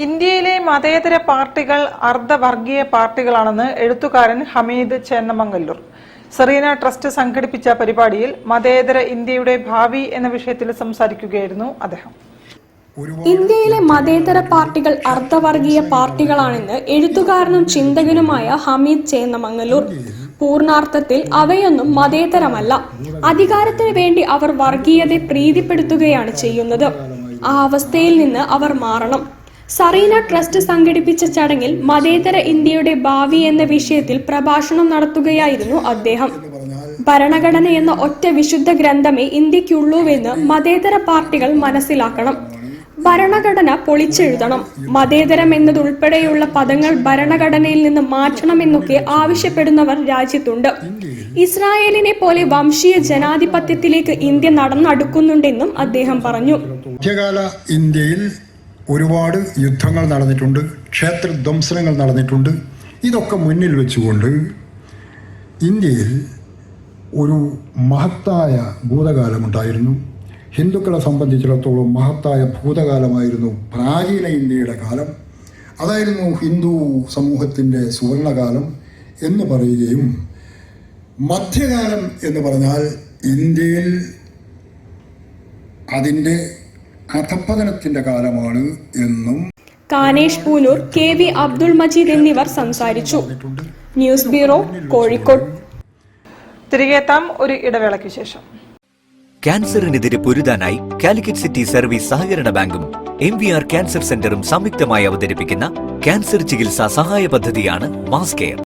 ഇന്ത്യയിലെ മതേതര പാർട്ടികൾ അർദ്ധവർഗീയ പാർട്ടികളാണെന്ന് എഴുത്തുകാരൻ ഹമീദ് ചേന്നമംഗല്ലൂർ. സെറീന ട്രസ്റ്റ് സംഘടിപ്പിച്ച പരിപാടിയിൽ മതേതര ഇന്ത്യയുടെ ഭാവി എന്ന വിഷയത്തിൽ സംസാരിക്കുകയായിരുന്നു അദ്ദേഹം. ഇന്ത്യയിലെ മതേതര പാർട്ടികൾ അർദ്ധവർഗീയ പാർട്ടികളാണെന്ന് എഴുത്തുകാരനും ചിന്തകനുമായ ഹമീദ് ചേന്നമംഗല്ലൂർ. പൂർണാർത്ഥത്തിൽ അവയൊന്നും മതേതരമല്ല. അധികാരത്തിന് വേണ്ടി അവർ വർഗീയതയെ പ്രീതിപ്പെടുത്തുകയാണ് ചെയ്യുന്നത്. ആ അവസ്ഥയിൽ നിന്ന് അവർ മാറണം. സെറീന ട്രസ്റ്റ് സംഘടിപ്പിച്ച ചടങ്ങിൽ മതേതര ഇന്ത്യയുടെ ഭാവി എന്ന വിഷയത്തിൽ പ്രഭാഷണം നടത്തുകയായിരുന്നു അദ്ദേഹം. ഭരണഘടന എന്ന ഒറ്റ വിശുദ്ധ ഗ്രന്ഥമേ ഇന്ത്യക്കുള്ളൂവെന്ന് മതേതര പാർട്ടികൾ മനസ്സിലാക്കണം. ഭരണഘടന പൊളിച്ചെഴുതണം. മതേതരം എന്നതുൾപ്പെടെയുള്ള പദങ്ങൾ ഭരണഘടനയിൽ നിന്ന് മാറ്റണമെന്നൊക്കെ ആവശ്യപ്പെടുന്നവർ രാജ്യത്തുണ്ട്. ഇസ്രായേലിനെ പോലെ വംശീയ ജനാധിപത്യത്തിലേക്ക് ഇന്ത്യ നടന്നടുക്കുന്നുണ്ടെന്നും അദ്ദേഹം പറഞ്ഞു. മധ്യകാല ഇന്ത്യയിൽ ഒരുപാട് യുദ്ധങ്ങൾ നടന്നിട്ടുണ്ട്, ക്ഷേത്രധ്വംസനങ്ങൾ നടന്നിട്ടുണ്ട്. ഇതൊക്കെ മുന്നിൽ വെച്ചുകൊണ്ട് ഇന്ത്യയിൽ ഒരു മഹത്തായ ഭൂതകാലമുണ്ടായിരുന്നു. ഹിന്ദുക്കളെ സംബന്ധിച്ചിടത്തോളം മഹത്തായ ഭൂതകാലമായിരുന്നു പ്രാചീന ഇന്ത്യയുടെ കാലം. അതായിരുന്നു ഹിന്ദു സമൂഹത്തിൻ്റെ സുവർണകാലം എന്ന് പറയുകയും, മധ്യകാലം എന്ന് പറഞ്ഞാൽ ഇന്ത്യയിൽ അതിൻ്റെ അധപ്പതനത്തിൻ്റെ കാലമാണ് എന്നും കാനേഷ് പൂനൂർ, KV അബ്ദുൾ മജീദ് എന്നിവർ സംസാരിച്ചു. News bureau, Kozhikode. തിരികെ എത്താം ഒരു ഇടവേളയ്ക്ക് ശേഷം. ക്യാൻസറിനെതിരെ പൊരുതാനായി കാലിക്കറ്റ് സിറ്റി സർവീസ് സഹകരണ ബാങ്കും MVR ക്യാൻസർ സെന്ററും സംയുക്തമായി അവതരിപ്പിക്കുന്ന ക്യാൻസർ ചികിത്സാ സഹായ പദ്ധതിയാണ് മാസ് കെയർ.